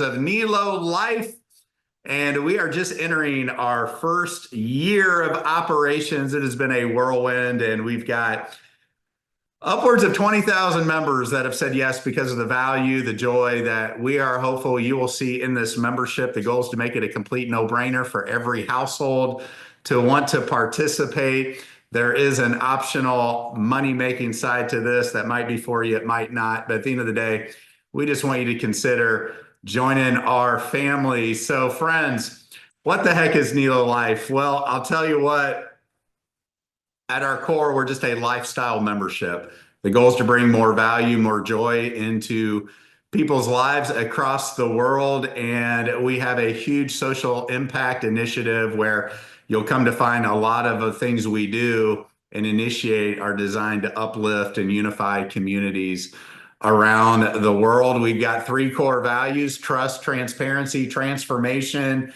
of Nilo Life, and we are just entering our first year of operations. It has been a whirlwind, and we've got upwards of 20,000 members that have said yes because of the value, the joy that we are hopeful you will see in this membership. The goal is to make it a complete no-brainer for every household to want to participate. There is an optional money-making side to this that might be for you, it might not. But at the end of the day, we just want you to consider joining our family. So friends, what the heck is Nilo Life? Well, I'll tell you what, at our core, we're just a lifestyle membership. The goal is to bring more value, more joy into people's lives across the world. And we have a huge social impact initiative where you'll come to find a lot of the things we do and initiate are designed to uplift and unify communities around the world. We've got three core values: trust, transparency, transformation.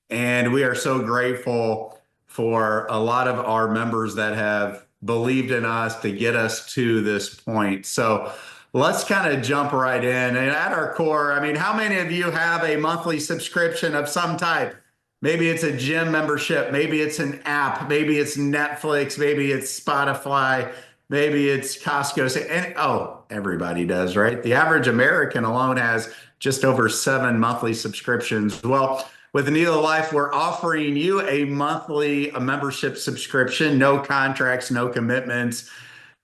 And we are so grateful for a lot of our members that have believed in us to get us to this point. So let's kind of jump right in. And at our core, I mean, how many of you have a monthly subscription of some type? Maybe it's a gym membership, maybe it's an app, maybe it's Netflix, maybe it's Spotify, maybe it's Costco. And oh, everybody does, right? The average American alone has just over 7 monthly subscriptions. Well, with Nilo Life, we're offering you a monthly membership subscription, no contracts, no commitments,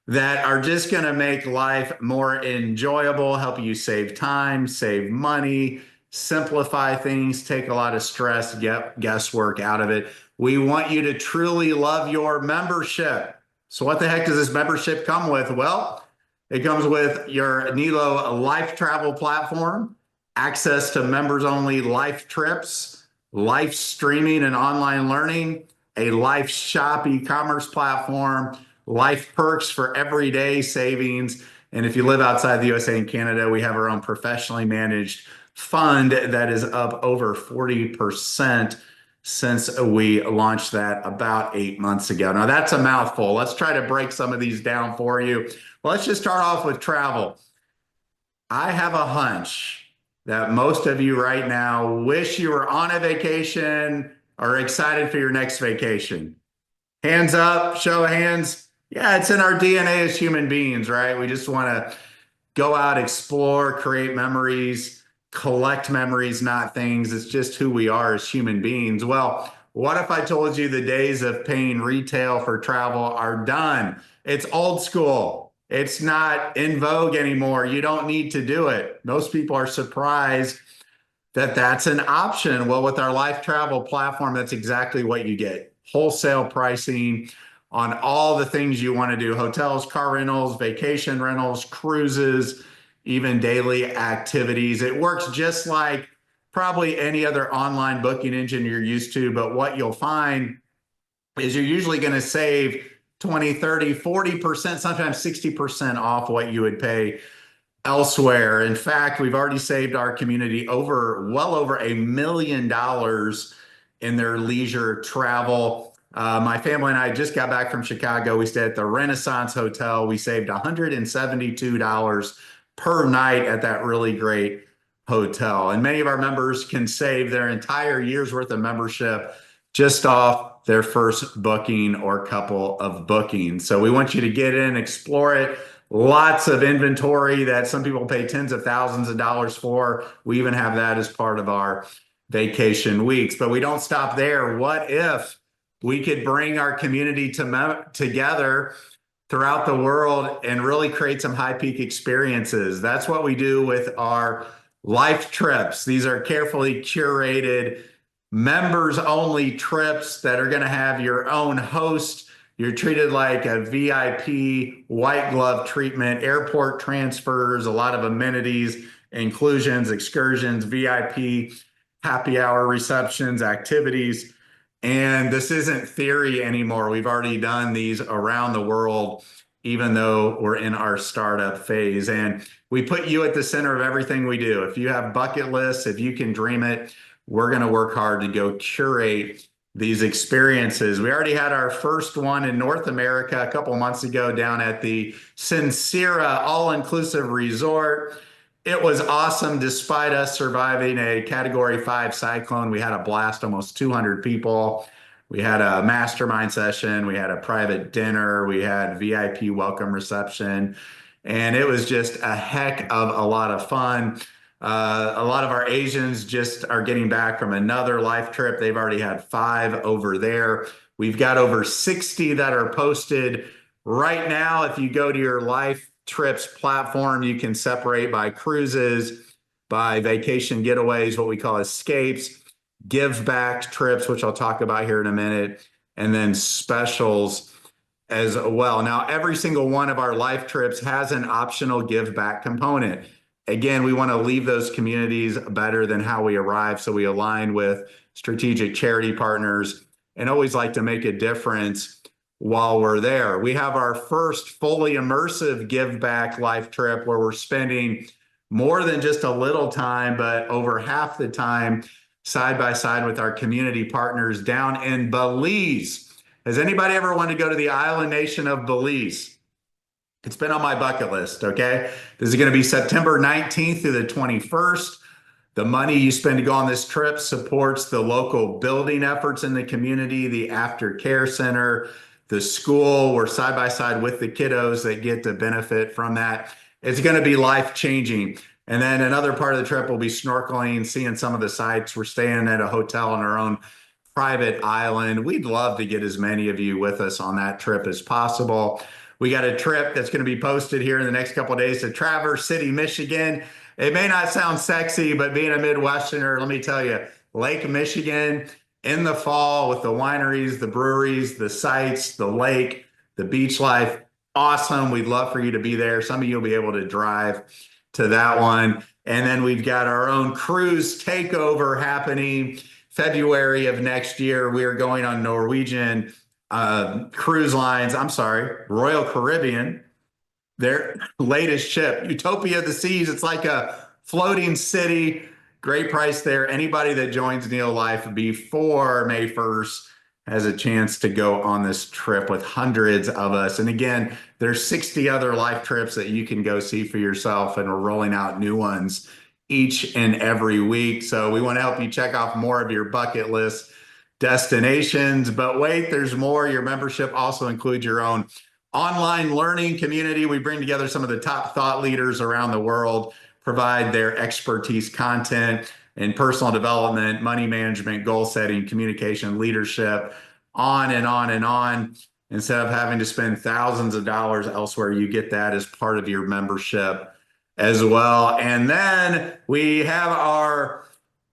that are just going to make life more enjoyable, help you save time, save money, simplify things, take a lot of stress, get guesswork out of it. We want you to truly love your membership. So what the heck does this membership come with? Well, it comes with your Nilo Life travel platform, access to members-only life trips, life streaming and online learning, a life shop e-commerce platform, life perks for everyday savings. And if you live outside the USA and Canada, we have our own professionally managed fund that is up over 40% since we launched that about 8 months ago. Now that's a mouthful. Let's try to break some of these down for you. Well, let's just start off with travel. I have a hunch that most of you right now wish you were on a vacation or excited for your next vacation. Hands up, show of hands. Yeah, it's in our DNA as human beings, right? We just want to go out, explore, create memories, collect memories, not things. It's just who we are as human beings. Well, what if I told you the days of paying retail for travel are done? It's old school. It's not in vogue anymore. You don't need to do it. Most people are surprised that that's an option. Well, with our Life Travel platform, that's exactly what you get. Wholesale pricing on all the things you want to do: hotels, car rentals, vacation rentals, cruises, even daily activities. It works just like probably any other online booking engine you're used to, but what you'll find is you're usually going to save 20, 30, 40%, sometimes 60% off what you would pay elsewhere. In fact, we've already saved our community well over $1 million in their leisure travel. My family and I just got back from Chicago. We stayed at the Renaissance Hotel. We saved $172 per night at that really great hotel. And many of our members can save their entire year's worth of membership just off their first booking or couple of bookings. So we want you to get in, explore it. Lots of inventory that some people pay tens of thousands of dollars for. We even have that as part of our vacation weeks. But we don't stop there. What if we could bring our community together throughout the world and really create some high peak experiences? That's what we do with our life trips. These are carefully curated, members only trips that are going to have your own host. You're treated like a VIP, white glove treatment, airport transfers, a lot of amenities, inclusions, excursions, VIP, happy hour receptions, activities. And this isn't theory anymore. We've already done these around the world, even though we're in our startup phase. And we put you at the center of everything we do. If you have bucket lists, if you can dream it, we're going to work hard to go curate these experiences. We already had our first one in North America a couple months ago down at the Sincera All-Inclusive Resort. It was awesome. Despite us surviving a Category 5 cyclone, we had a blast, almost 200 people. We had a mastermind session, we had a private dinner, we had VIP welcome reception, and it was just a heck of a lot of fun. A lot of our Asians just are getting back from another life trip. They've already had 5 over there. We've got over 60 that are posted right now. If you go to your Life Trips platform, you can separate by cruises, by vacation getaways, what we call escapes, give back trips, which I'll talk about here in a minute, and then specials as well. Now, every single one of our Life Trips has an optional give back component. Again, we want to leave those communities better than how we arrived. So we align with strategic charity partners and always like to make a difference while we're there. We have our first fully immersive give back life trip where we're spending more than just a little time, but over half the time side by side with our community partners down in Belize. Has anybody ever wanted to go to the island nation of Belize? It's been on my bucket list, okay? This is going to be September 19th through the 21st. The money you spend to go on this trip supports the local building efforts in the community, the aftercare center, the school. We're side by side with the kiddos that get to benefit from that. It's going to be life-changing. And then another part of the trip will be snorkeling, seeing some of the sights. We're staying at a hotel on our own private island. We'd love to get as many of you with us on that trip as possible. We got a trip that's going to be posted here in the next couple of days to Traverse City, Michigan. It may not sound sexy, but being a Midwesterner, let me tell you, Lake Michigan in the fall with the wineries, the breweries, the sites, the lake, the beach life, awesome. We'd love for you to be there. Some of you will be able to drive to that one. And then we've got our own cruise takeover happening February of next year. We are going on Norwegian Cruise Lines, I'm sorry, Royal Caribbean, their latest ship, Utopia of the Seas. It's like a floating city. Great price there. Anybody that joins Neo Life before May 1st has a chance to go on this trip with hundreds of us. And again, there's 60 other life trips that you can go see for yourself, and we're rolling out new ones each and every week. So we want to help you check off more of your bucket list destinations. But wait, there's more. Your membership also includes your own online learning community. We bring together some of the top thought leaders around the world, provide their expertise content in personal development, money management, goal setting, communication, leadership, on and on and on. Instead of having to spend thousands of dollars elsewhere, you get that as part of your membership as well. And then we have our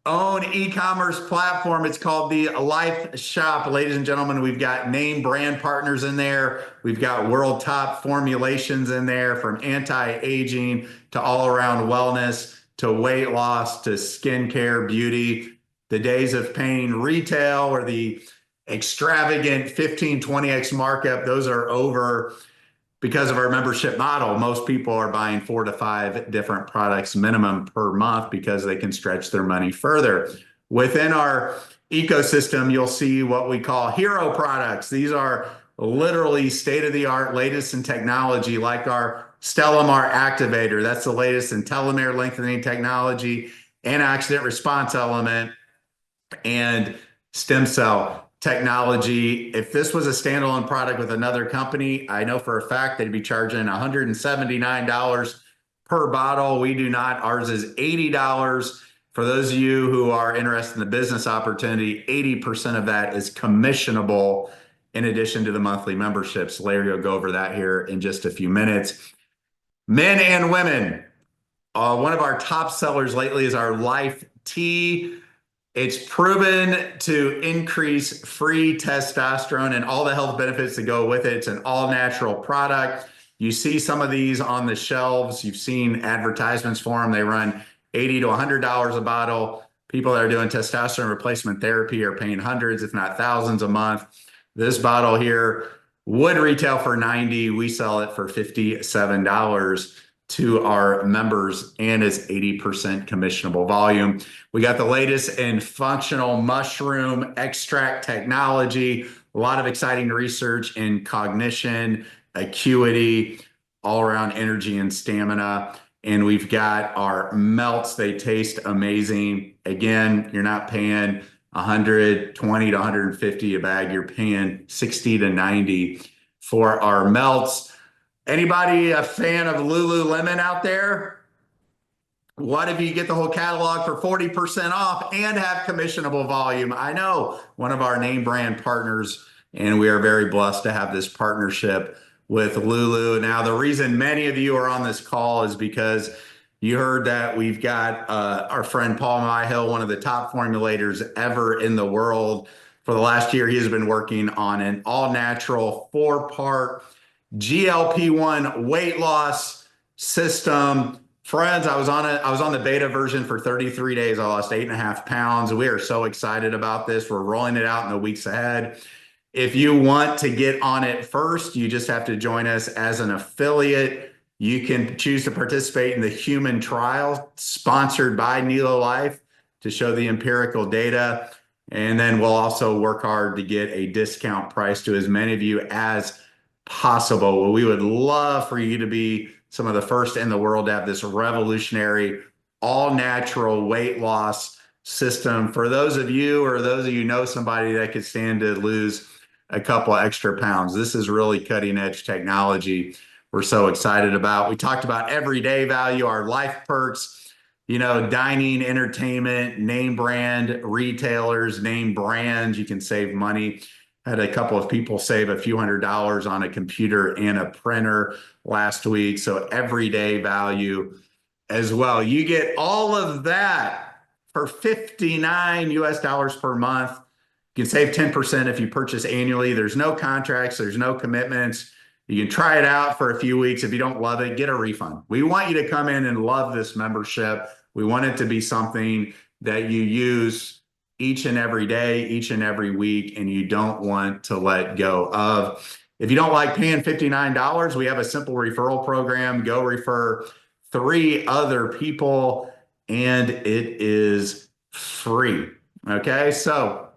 own e-commerce platform. It's called the Life Shop. Ladies and gentlemen, we've got name brand partners in there. We've got world top formulations in there, from anti-aging to all-around wellness to weight loss to skincare, beauty. The days of paying retail or the extravagant 15, 20x markup, those are over. Because of our membership model, most people are buying 4 to 5 different products minimum per month because they can stretch their money further. Within our ecosystem, you'll see what we call hero products. These are literally state-of-the-art, latest in technology, like our Stellamar Activator. That's the latest in telomere lengthening technology, antioxidant response element, and stem cell technology. If this was a standalone product with another company, I know for a fact they'd be charging $179 per bottle. We do not. Ours is $80. For those of you who are interested in the business opportunity, 80% of that is commissionable in addition to the monthly memberships. Larry will go over that here in just a few minutes. Men and women. One of our top sellers lately is our Life Tea. It's proven to increase free testosterone and all the health benefits that go with it. It's an all-natural product. You see some of these on the shelves. You've seen advertisements for them. They run $80 to $100 a bottle. People that are doing testosterone replacement therapy are paying hundreds, if not thousands a month. This bottle here would retail for $90. We sell it for $57 to our members, and it's 80% commissionable volume. We got the latest in functional mushroom extract technology, a lot of exciting research in cognition, acuity, all around energy and stamina. And we've got our melts. They taste amazing. Again, you're not paying 120 to 150 a bag. You're paying 60 to 90 for our melts. Anybody a fan of Lululemon out there? What if you get the whole catalog for 40% off and have commissionable volume? I know, one of our name brand partners, and we are very blessed to have this partnership with Lulu. Now, the reason many of you are on this call is because you heard that we've got our friend Paul Myhill, one of the top formulators ever in the world. For the last year, he has been working on an all-natural 4-part GLP-1 weight loss system. Friends, I was on the beta version for 33 days. I lost 8.5 pounds. We are so excited about this. We're rolling it out in the weeks ahead. If you want to get on it first, you just have to join us as an affiliate. You can choose to participate in the human trial sponsored by Nilo Life to show the empirical data. And then we'll also work hard to get a discount price to as many of you as possible. Well, we would love for you to be some of the first in the world to have this revolutionary all-natural weight loss system. For those of you, or those of you know somebody that could stand to lose a couple of extra pounds, this is really cutting edge technology we're so excited about. We talked about everyday value, our life perks, dining, entertainment, name brand retailers, name brands. You can save money. Had a couple of people save a few $100s on a computer and a printer last week. So everyday value as well. You get all of that for $59 per month. You can save 10% if you purchase annually. There's no contracts. There's no commitments. You can try it out for a few weeks. If you don't love it, get a refund. We want you to come in and love this membership. We want it to be something that you use each and every day, each and every week, and you don't want to let go of. If you don't like paying $59, we have a simple referral program. Go refer 3 other people, and it is free. Okay, so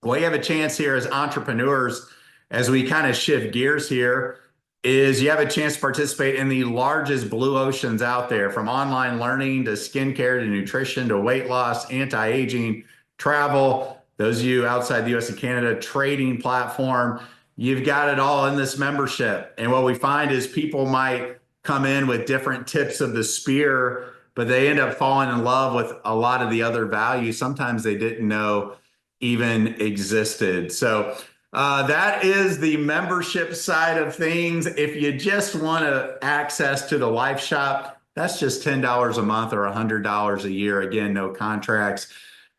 we have a chance here as entrepreneurs, as we kind of shift gears here, is you have a chance to participate in the largest blue oceans out there, from online learning to skincare to nutrition to weight loss, anti-aging, travel. Those of you outside the US and Canada, trading platform, you've got it all in this membership. And what we find is people might come in with different tips of the spear, but they end up falling in love with a lot of the other values sometimes they didn't know even existed. So that is the membership side of things. If you just want access to the Life Shop, that's just $10 a month or $100 a year. Again, no contracts,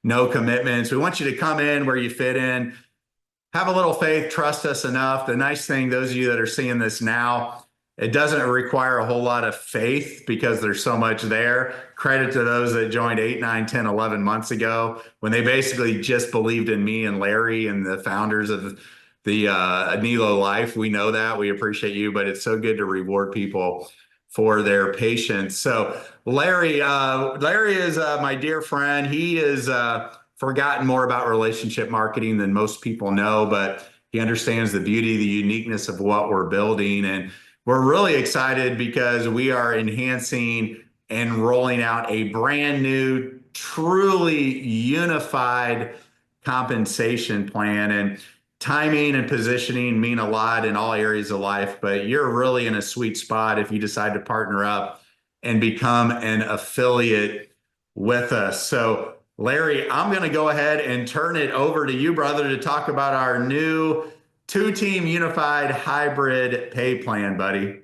no commitments. We want you to come in where you fit in. Have a little faith, trust us enough. The nice thing, those of you that are seeing this now, it doesn't require a whole lot of faith because there's so much there. Credit to those that joined 8, 9, 10, 11 months ago when they basically just believed in me and Larry and the founders of the Nilo Life. We know that. We appreciate you, but it's so good to reward people for their patience. So Larry is my dear friend. He has forgotten more about relationship marketing than most people know, but he understands the beauty, the uniqueness of what we're building. And we're really excited because we are enhancing and rolling out a brand new, truly unified compensation plan. And timing and positioning mean a lot in all areas of life, but you're really in a sweet spot if you decide to partner up and become an affiliate with us. So Larry, I'm going to go ahead and turn it over to you, brother, to talk about our new 2-team unified hybrid pay plan, buddy.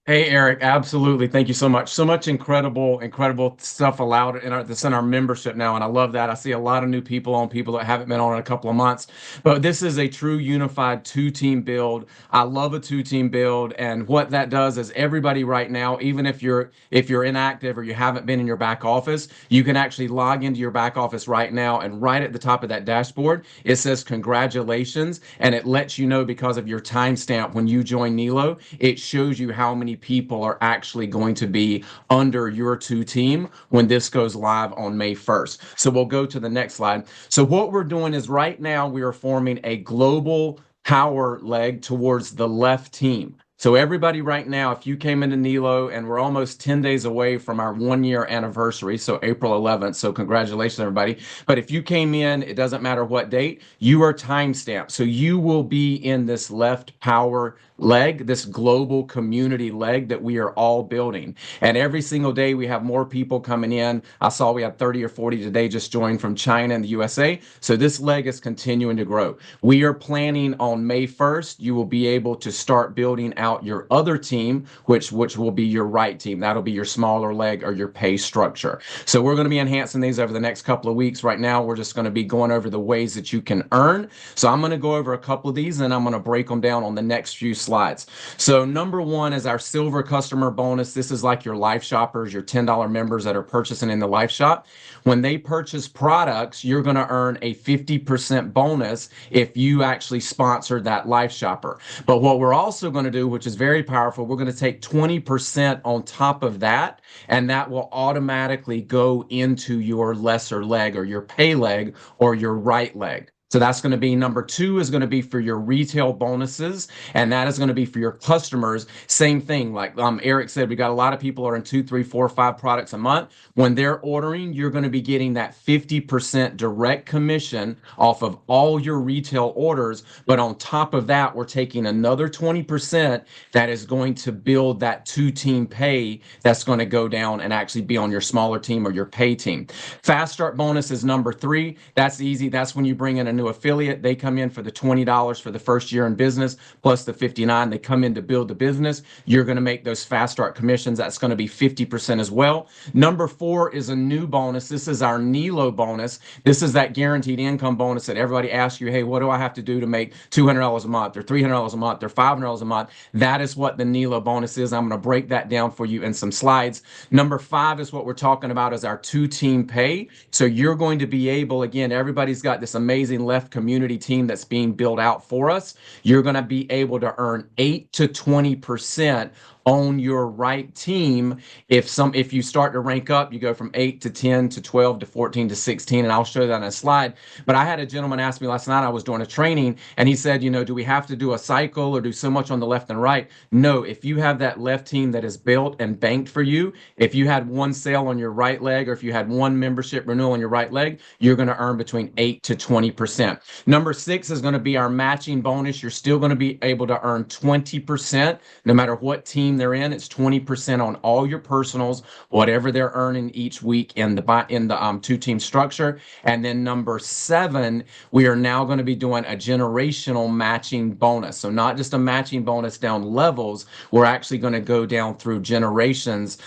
Hey, Eric, absolutely. Thank you so much. So much incredible stuff allowed that's in our membership now. And I love that. I see a lot of new people that haven't been on in a couple of months. But this is a true unified 2-team build. I love a 2-team build. And what that does is everybody right now, even if you're inactive or you haven't been in your back office, you can actually log into your back office right now. And right at the top of that dashboard, it says congratulations. And it lets you know, because of your timestamp when you join Nilo, it shows you how many people are actually going to be under your 2-team when this goes live on May 1st. So we'll go to the next slide. So what we're doing is right now we are forming a global power leg towards the left team. So everybody right now, if you came into Nilo, and we're almost 10 days away from our 1 year anniversary, so April 11th. So congratulations, everybody. But if you came in, it doesn't matter what date, you are timestamped. So you will be in this left power leg, this global community leg that we are all building. And every single day we have more people coming in. I saw we had 30 or 40 today just joined from China and the USA. So this leg is continuing to grow. We are planning on May 1st, you will be able to start building out your other team, which will be your right team. That'll be your smaller leg or your pay structure. So we're going to be enhancing these over the next couple of weeks. Right now, we're just going to be going over the ways that you can earn. So I'm going to go over a couple of these and I'm going to break them down on the next few slides. So number one is our silver customer bonus. This is like your life shoppers, your $10 members that are purchasing in the life shop. When they purchase products, you're going to earn a 50% bonus if you actually sponsored that life shopper. But what we're also going to do, which is very powerful, we're going to take 20% on top of that, and that will automatically go into your lesser leg or your pay leg or your right leg. So that's going to be number two, is going to be for your retail bonuses, and that is going to be for your customers. Same thing, like Eric said, we got a lot of people ordering 2, 3, 4, 5 products a month. When they're ordering, you're going to be getting that 50% direct commission off of all your retail orders. But on top of that, we're taking another 20% that is going to build that 2-team pay that's going to go down and actually be on your smaller team or your pay team. Fast start bonus is number 3. That's easy. That's when you bring in a new affiliate. They come in for the $20 for the first year in business plus the $59. They come in to build the business. You're going to make those fast start commissions. That's going to be 50% as well. Number 4 is a new bonus. This is our Nilo bonus. This is that guaranteed income bonus that everybody asks you, hey, what do I have to do to make $200 a month or $300 a month or $500 a month? That is what the Nilo bonus is. I'm going to break that down for you in some slides. Number 5 is what we're talking about is our 2-team pay. So you're going to be able, again, everybody's got this amazing left community team that's being built out for us. You're going to be able to earn 8 to 20% on your right team. If you start to rank up, you go from 8 to 10 to 12 to 14 to 16, and I'll show that on a slide. But I had a gentleman ask me last night, I was doing a training, and he said, do we have to do a cycle or do so much on the left and right? No, if you have that left team that is built and banked for you, if you had one sale on your right leg, or if you had one membership renewal on your right leg, you're going to earn between 8 to 20%. Number 6 is going to be our matching bonus. You're still going to be able to earn 20% no matter what team they're in. It's 20% on all your personals, whatever they're earning each week in the 2-team structure. And then number 7, we are now going to be doing a generational matching bonus. So not just a matching bonus down levels, we're actually going to go down through generations,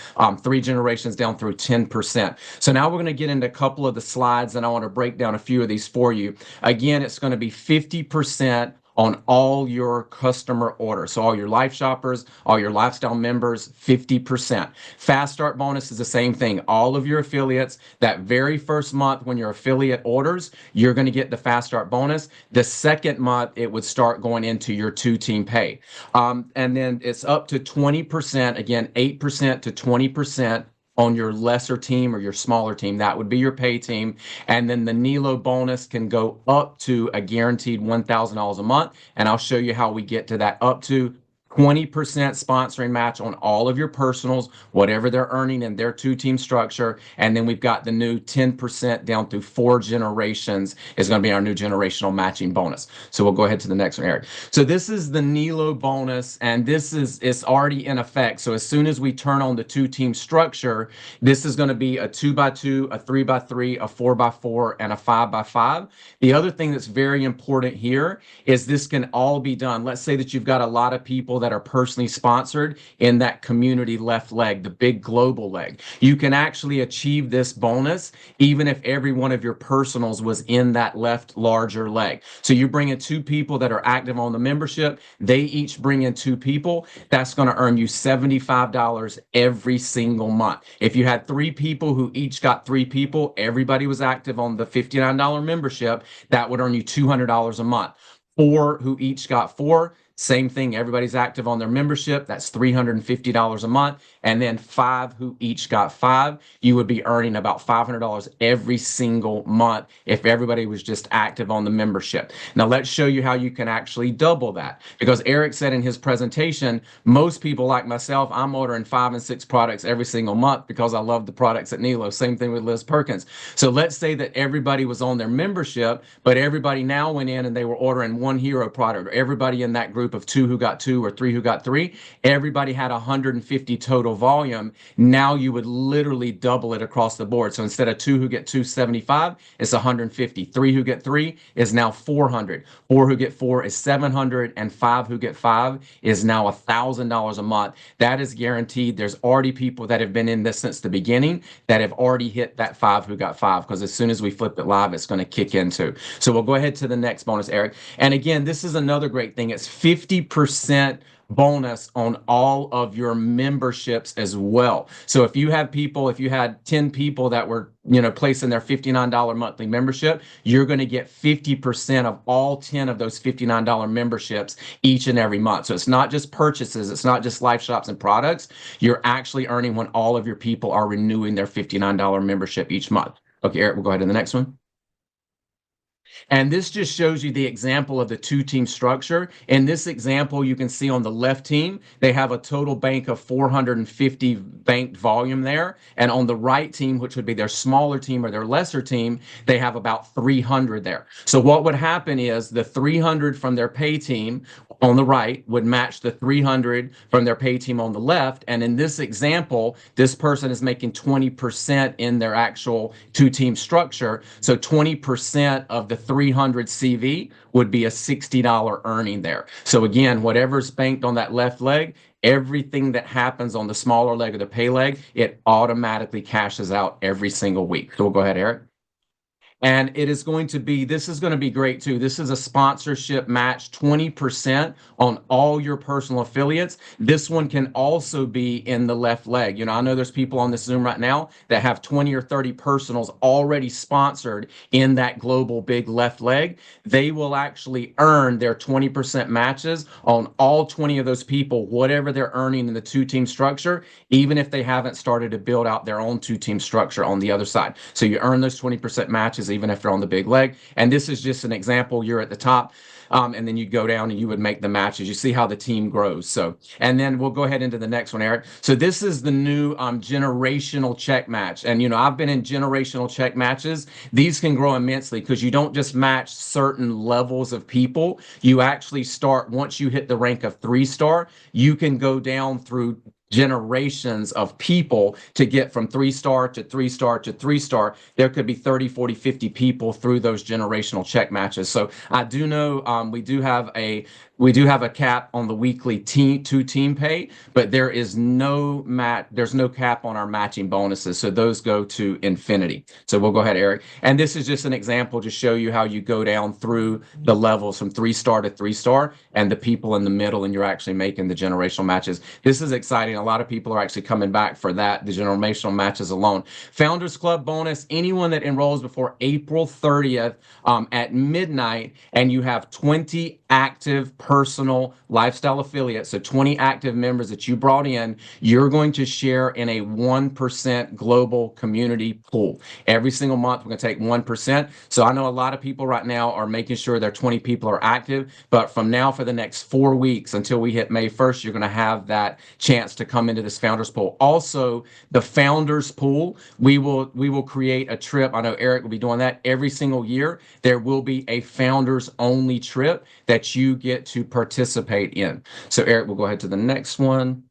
3 generations down through 10%. So now we're going to get into a couple of the slides, and I want to break down a few of these for you. Again, it's going to be 50% on all your customer orders. So all your life shoppers, all your lifestyle members, 50%. Fast start bonus is the same thing. All of your affiliates, that very first month when your affiliate orders, you're going to get the fast start bonus. The second month, it would start going into your 2-team pay. And then it's up to 20%, again, 8% to 20% on your lesser team or your smaller team. That would be your pay team. And then the Nilo bonus can go up to a guaranteed $1,000 a month. And I'll show you how we get to that up to 20% sponsoring match on all of your personals, whatever they're earning in their 2-team structure. And then we've got the new 10% down through 4 generations is going to be our new generational matching bonus. So we'll go ahead to the next one, Eric. So this is the Nilo bonus, and it's already in effect. So as soon as we turn on the 2-team structure, this is going to be a 2x2, a 3x3, a 4x4, and a 5x5. The other thing that's very important here is this can all be done. Let's say that you've got a lot of people that are personally sponsored in that community left leg, the big global leg. You can actually achieve this bonus even if every one of your personals was in that left larger leg. So you bring in 2 people that are active on the membership, they each bring in 2 people, that's going to earn you $75 every single month. If you had 3 people who each got 3 people, everybody was active on the $59 membership, that would earn you $200 a month. 4 who each got 4, same thing, everybody's active on their membership, that's $350 a month. and then 5 who each got 5, you would be earning about $500 every single month if everybody was just active on the membership. Now let's show you how you can actually double that, because Eric said in his presentation, most people like myself, I'm ordering 5 and 6 products every single month because I love the products at Nilo. Same thing with Liz Perkins. So let's say that everybody was on their membership, but everybody now went in and they were ordering one hero product, or everybody in that group of 2 who got 2 or 3 who got 3, everybody had 150 total volume. Now you would literally double it across the board. So instead of 2 who get 275, it's 150. 3 who get 3 is now 400. 4 who get 4 is 700, and 5 who get 5 is now $1,000 a month. That is guaranteed. There's already people that have been in this since the beginning that have already hit that 5 who got 5, because as soon as we flip it live, it's going to kick into. So we'll go ahead to the next bonus, Eric. And again, this is another great thing. It's 50% bonus on all of your memberships as well. So if you have people, if you had 10 people that were, placing their $59 monthly membership, you're going to get 50% of all 10 of those $59 memberships each and every month. So it's not just purchases, it's not just live shops and products. You're actually earning when all of your people are renewing their $59 membership each month. Okay, Eric, we'll go ahead to the next one. And this just shows you the example of the 2-team structure. In this example, you can see on the left team, they have a total bank of 450 banked volume there. And on the right team, which would be their smaller team or their lesser team, they have about 300 there. So what would happen is the 300 from their pay team on the right would match the 300 from their pay team on the left. And in this example, this person is making 20% in their actual 2-team structure. So 20% of the 300 CV would be a $60 earning there. So again, whatever's banked on that left leg, everything that happens on the smaller leg or the pay leg, it automatically cashes out every single week. So we'll go ahead, Eric. And it is going to be, this is going to be great too. This is a sponsorship match, 20% on all your personal affiliates. This one can also be in the left leg. I know there's people on this Zoom right now that have 20 or 30 personals already sponsored in that global big left leg. They will actually earn their 20% matches on all 20 of those people, whatever they're earning in the 2-team structure, even if they haven't started to build out their own 2-team structure on the other side. So you earn those 20% matches even if they're on the big leg. And this is just an example. You're at the top, and then you go down and you would make the matches. You see how the team grows. So, and then we'll go ahead into the next one, Eric. So this is the new generational check match. And, I've been in generational check matches. These can grow immensely because you don't just match certain levels of people. You actually start, once you hit the rank of 3-star, you can go down through generations of people to get from 3-star to 3-star to 3-star. There could be 30, 40, 50 people through those generational check matches. So I do know we do have a cap on the weekly 2-team pay, but there is there's no cap on our matching bonuses. So those go to infinity. So we'll go ahead, Eric. And this is just an example to show you how you go down through the levels from 3-star to 3-star and the people in the middle, and you're actually making the generational matches. This is exciting. A lot of people are actually coming back for that, the generational matches alone. Founders Club bonus, anyone that enrolls before April 30th at midnight, and you have 20 active personal lifestyle affiliates, so 20 active members that you brought in, you're going to share in a 1% global community pool. Every single month, we're going to take 1%. So I know a lot of people right now are making sure their 20 people are active, but from now for the next 4 weeks until we hit May 1st, you're going to have that chance to come into this founders pool. Also, the founders pool, we will create a trip. I know Eric will be doing that every single year. There will be a founders only trip that you get to participate in. So Eric, we'll go ahead to the next one.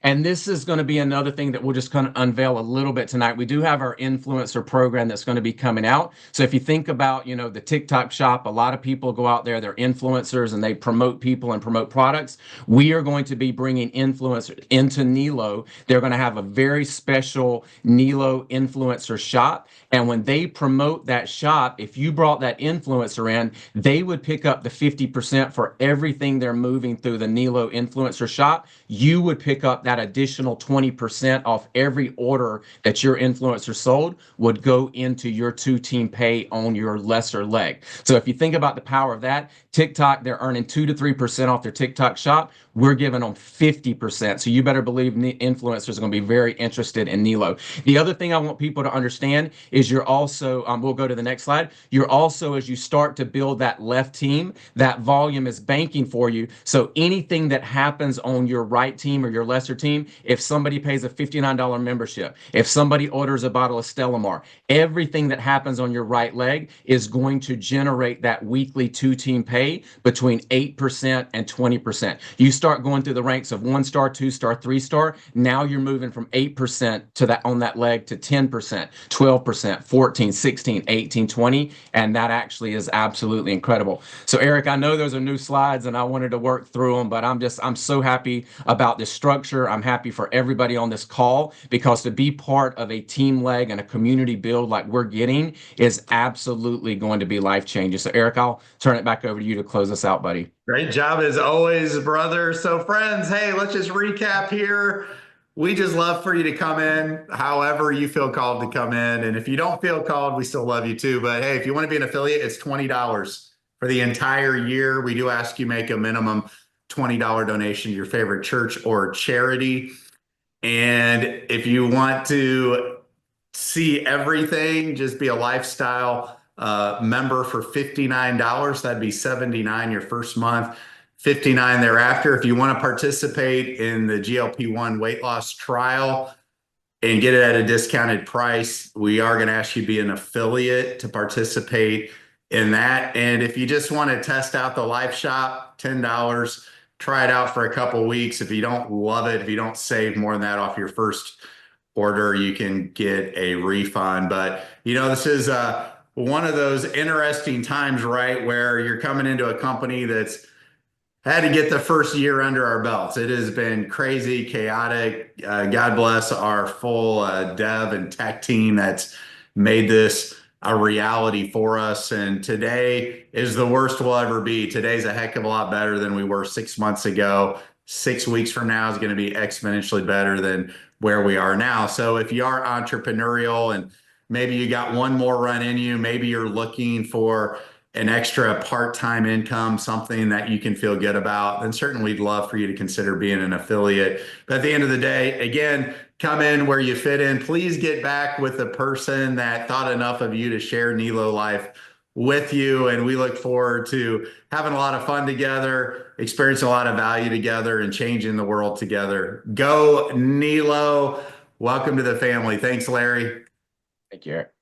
And this is going to be another thing that we'll just kind of unveil a little bit tonight. We do have our influencer program that's going to be coming out. So if you think about, the TikTok shop, a lot of people go out there, they're influencers and they promote people and promote products. We are going to be bringing influencers into Nilo. They're going to have a very special Nilo influencer shop. And when they promote that shop, if you brought that influencer in, they would pick up the 50% for everything they're moving through the Nilo influencer shop. You would pick up that additional 20% off every order that your influencer sold would go into your 2-team pay on your lesser leg. So if you think about the power of that, TikTok, they're earning 2 to 3% off their TikTok shop. we're giving them 50%. So you better believe influencers are going to be very interested in Nilo. The other thing I want people to understand is you're also, we'll go to the next slide. You're also, as you start to build that left team, that volume is banking for you. So anything that happens on your right team or your lesser team, if somebody pays a $59 membership, if somebody orders a bottle of Stella Mar, everything that happens on your right leg is going to generate that weekly two-team pay between 8% and 20%. You start going through the ranks of 1-star, 2-star, 3-star. Now you're moving from 8% to that on that leg to 10%, 12%, 14, 16, 18, 20, and that actually is absolutely incredible. So Eric, I know those are new slides and I wanted to work through them, but I'm so happy about this structure. I'm happy for everybody on this call, because to be part of a team leg and a community build like we're getting is absolutely going to be life-changing. So Eric, I'll turn it back over to you to close us out, buddy. Great job as always, brother. So friends, hey, let's just recap here. We just love for you to come in however you feel called to come in. And if you don't feel called, we still love you too. But hey, if you want to be an affiliate, it's $20 for the entire year. We do ask you make a minimum $20 donation to your favorite church or charity. And if you want to see everything, just be a lifestyle member for $59. That'd be $79 your first month, $59 thereafter. If you want to participate in the GLP-1 weight loss trial and get it at a discounted price, we are going to ask you to be an affiliate to participate in that. And if you just want to test out the Life Shop, $10. Try it out for a couple of weeks. If you don't love it, if you don't save more than that off your first order, you can get a refund. But this is one of those interesting times, right, where you're coming into a company that's had to get the first year under our belts. It has been crazy, chaotic. God bless our full dev and tech team that's made this a reality for us. And today is the worst we'll ever be. Today's a heck of a lot better than we were 6 months ago. 6 weeks from now is going to be exponentially better than where we are now. So if you are entrepreneurial and maybe you got one more run in you, maybe you're looking for an extra part-time income, something that you can feel good about, then certainly we'd love for you to consider being an affiliate. But at the end of the day, again, come in where you fit in. Please get back with the person that thought enough of you to share Nilo Life with you. And we look forward to having a lot of fun together, experiencing a lot of value together, and changing the world together. Go Nilo. Welcome to the family. Thanks, Larry. Thank you, Eric.